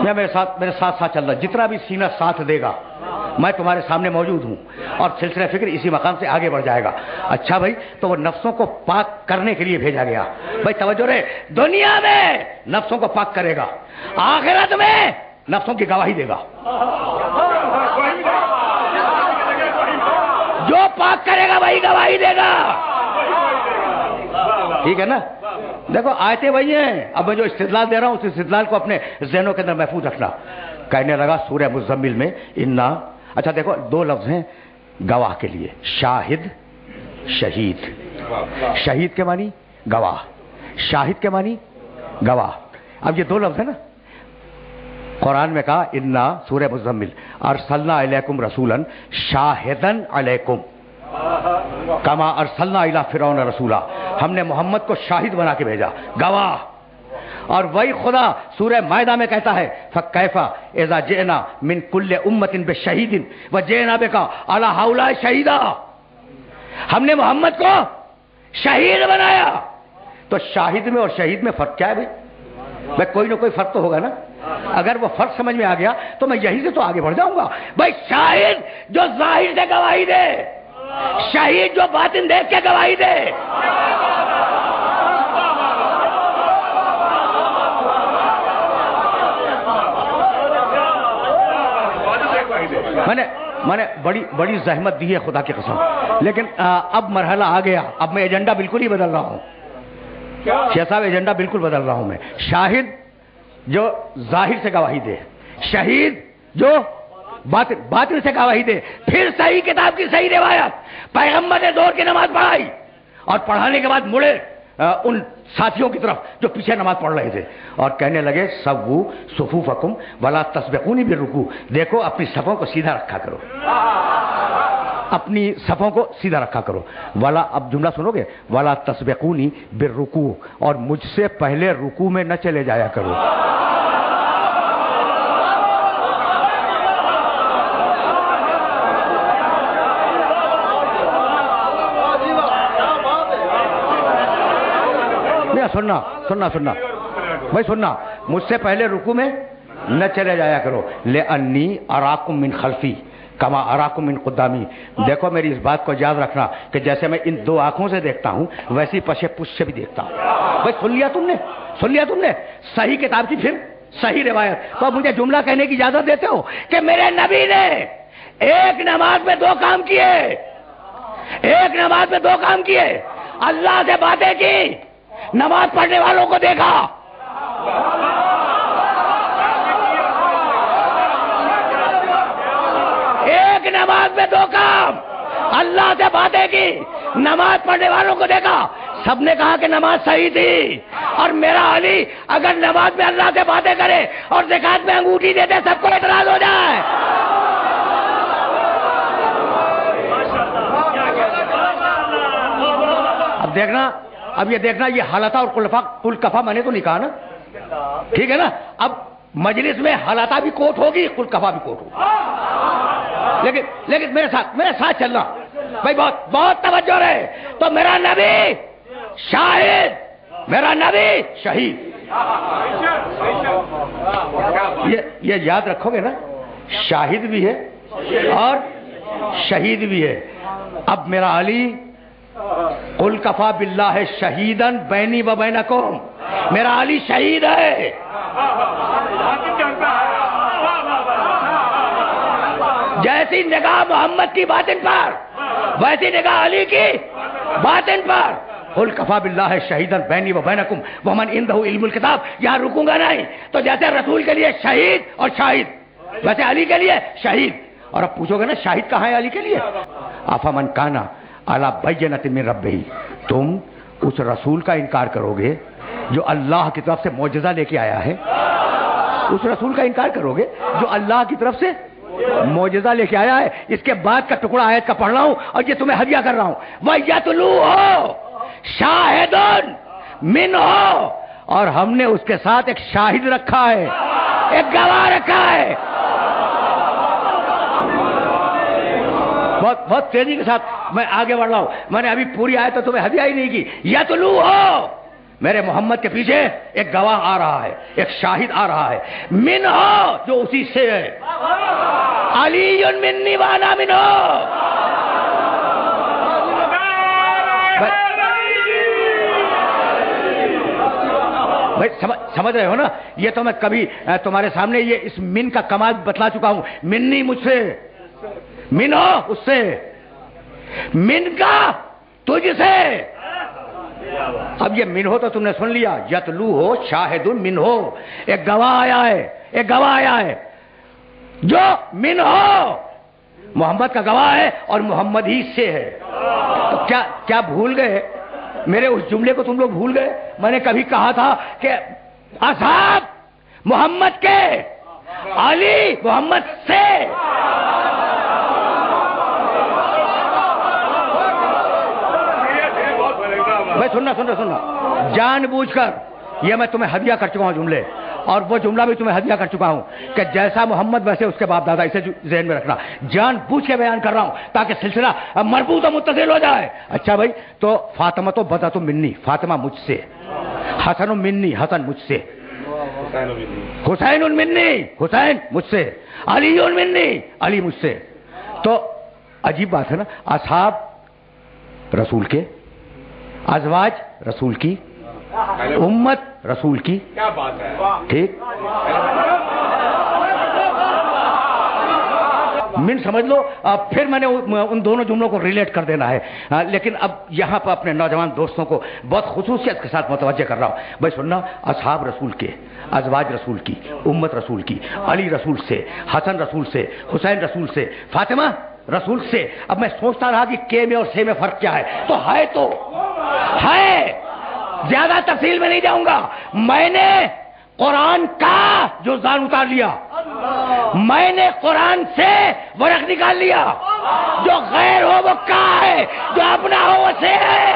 یا میرے ساتھ ساتھ چل رہا، جتنا بھی سینہ ساتھ دے گا میں تمہارے سامنے موجود ہوں، اور سلسلہ فکر اسی مقام سے آگے بڑھ جائے گا۔ اچھا بھائی، تو وہ نفسوں کو پاک کرنے کے لیے بھیجا گیا۔ بھائی توجہ رہے، دنیا میں نفسوں کو پاک کرے گا، آخرت میں نفسوں کی گواہی دے گا۔ جو پاک کرے گا وہی گواہی دے گا، ٹھیک ہے نا؟ دیکھو آیتیں وہی ہیں، اب میں جو استدلال دے رہا ہوں اس استدلال کو اپنے ذہنوں کے اندر محفوظ رکھنا۔ کہنے لگا سورہ مزمل میں انا، اچھا دیکھو دو لفظ ہیں گواہ کے لیے، شاہد شہید۔ شہید کے معنی گواہ، شاہد کے معنی گواہ۔ اب یہ دو لفظ ہیں نا، قرآن میں کہا انا سورہ مزمل ارسلنا الیکم رسولا شاہدا علیکم کما ارسلنا الی فرعون رسولا، ہم نے محمد کو شاہد بنا کے بھیجا، گواہ۔ اور وہی خدا سورہ مائدہ میں کہتا ہے فکیف اذا جئنا من کل امۃ بشہید وجئنا بک علی ہؤلاء شہیدا، ہم نے محمد کو شہید بنایا۔ تو شاہد میں اور شہید میں فرق کیا ہے بھائی کوئی نہ کوئی فرق تو ہوگا نا۔ اگر وہ فرق سمجھ میں آ گیا تو میں یہیں سے تو آگے بڑھ جاؤں گا۔ بھائی شاہد جو ظاہر سے گواہی دے، شہید جو باطن دیکھ کے گواہی دے۔ میں نے بڑی زحمت دی ہے خدا کی قسم، لیکن اب مرحلہ آ گیا، اب میں ایجنڈا بالکل ہی بدل رہا ہوں شیخ صاحب، ایجنڈا بالکل بدل رہا ہوں میں۔ شاہد جو ظاہر سے گواہی دے، شہید جو باطن سے گواہی دے۔ پھر صحیح کتاب کی صحیح روایت، پیغمبر نے زور کی نماز پڑھائی اور پڑھانے کے بعد مڑے ان ساتھیوں کی طرف جو پیچھے نماز پڑھ رہے تھے اور کہنے لگے سووا صفوفکم ولا تسبقونی بالرکوع، دیکھو اپنی صفوں کو سیدھا رکھا کرو، اپنی صفوں کو سیدھا رکھا کرو۔ ولا، اب جملہ سنو گے، ولا تسبقونی بالرکوع، اور مجھ سے پہلے رکوع میں نہ چلے جایا کرو۔ سننا بھائی، سننا، مجھ سے پہلے رکوع میں نہ چلے جایا کرو۔ لأنی اراکم من خلفی کما اراکم من قدامی، دیکھو میری اس بات کو یاد رکھنا کہ جیسے میں ان دو آنکھوں سے دیکھتا ہوں ویسی پشے پش سے بھی دیکھتا ہوں۔ بھائی سن لیا تم نے صحیح کتاب کی پھر صحیح روایت۔ تو اب مجھے جملہ کہنے کی اجازت دیتے ہو کہ میرے نبی نے ایک نماز میں دو کام کیے، اللہ سے باتیں کی، نماز پڑھنے والوں کو دیکھا۔ ایک نماز میں دو کام، اللہ سے باتیں کی، نماز پڑھنے والوں کو دیکھا۔ سب نے کہا کہ نماز صحیح تھی، اور میرا علی اگر نماز میں اللہ سے باتیں کرے اور زکات میں انگوٹھی دے دے سب کو اعتراض ہو جائے۔ اب یہ دیکھنا یہ حالتا اور کلکفا میں نے تو نہیں کہا نا، ٹھیک ہے نا؟ اب مجلس میں حالتا بھی کوٹ ہوگی، کلکفا بھی کوٹ ہوگی، لیکن میرے ساتھ چلنا بھائی، بہت توجہ رہے۔ تو میرا نبی شاہد، میرا نبی شہید، یہ یاد رکھو گے نا، شاہد بھی ہے اور شہید بھی ہے۔ اب میرا علی قل کفا باللہ شہیدن بینی و بینکم، میرا علی شہید ہے۔ جیسی نگاہ محمد کی باطن پر ویسی نگاہ علی کی باطن پر۔ قل کفا باللہ شہیدن بینی و بینکم ومن عندہ علم الکتاب، یہاں رکوں گا نہیں۔ تو جیسے رسول کے لیے شہید اور شاہد، ویسے علی کے لیے شہید۔ اور اب پوچھو گے نا شاہد کہاں ہے علی کے لیے؟ افمن کانا علی بینۃ من ربہ، تم اس رسول کا انکار کرو گے جو اللہ کی طرف سے معجزہ لے کے آیا ہے؟ اس رسول کا انکار کرو گے جو اللہ کی طرف سے معجزہ لے کے آیا ہے؟ اس کے بعد کا ٹکڑا آیت کا پڑھ رہا ہوں اور یہ تمہیں ہدیہ کر رہا ہوں۔ وَيَتْلُوهُ شَاهِدٌ مِّنْهُ، اور ہم نے اس کے ساتھ ایک شاہد رکھا ہے، ایک گواہ رکھا ہے۔ بہت تیزی کے ساتھ میں آگے بڑھ رہا ہوں، میں نے ابھی پوری آیت تو تمہیں ہدیہ ہی نہیں کی۔ یتلو ہو، میرے محمد کے پیچھے ایک گواہ آ رہا ہے، ایک شاہد آ رہا ہے، من ہو جو اسی سے ہے، علی منی وانا من ہو۔ بھائی سمجھ رہے ہو نا؟ یہ تو میں کبھی تمہارے سامنے یہ اس من کا کمال بتلا چکا ہوں، منی مجھ سے، من ہو اس سے، من کا تجھ سے۔ اب یہ من ہو تو تم نے سن لیا، یتلو ہو شاہد من ہو، ایک گواہ آیا ہے، ایک گواہ آیا ہے جو من ہو محمد کا گواہ ہے اور محمد ہی سے ہے۔ تو کیا بھول گئے میرے اس جملے کو؟ تم لوگ بھول گئے؟ میں نے کبھی کہا تھا کہ اصحاب محمد کے، علی محمد سے۔ بھائی سننا، جان بوجھ کر یہ میں تمہیں ہدیہ کر چکا ہوں جملے، اور وہ جملہ بھی تمہیں ہدیہ کر چکا ہوں کہ جیسا محمد ویسے اس کے باپ دادا، اسے ذہن میں رکھنا۔ جان بوجھ کے بیان کر رہا ہوں تاکہ سلسلہ مربوط و متصل ہو جائے۔ اچھا بھائی، تو فاطمہ تو بدعت منی، فاطمہ مجھ سے، حسن منی، حسن مجھ سے، حسین منی، حسین مجھ سے، علی منی، علی مجھ سے۔ تو عجیب بات ہے نا، اصحاب رسول کے، ازواج رسول کی، امت رسول کی، کیا بات ہے، ٹھیک؟ من سمجھ لو۔ پھر میں نے ان دونوں جملوں کو ریلیٹ کر دینا ہے، لیکن اب یہاں پر اپنے نوجوان دوستوں کو بہت خصوصیت کے ساتھ متوجہ کر رہا ہوں۔ بھائی سننا، اصحاب رسول کے، ازواج رسول کی، امت رسول کی، علی رسول سے، حسن رسول سے، حسین رسول سے، فاطمہ رسول سے۔ اب میں سوچتا رہا کہ کے میں اور سے میں فرق کیا ہے، تو ہے، زیادہ تفصیل میں نہیں جاؤں گا۔ میں نے قرآن کا جو جزان اتار لیا، میں نے قرآن سے ورق نکال لیا، جو غیر ہو وہ کا ہے، جو اپنا ہو وہ سے ہے۔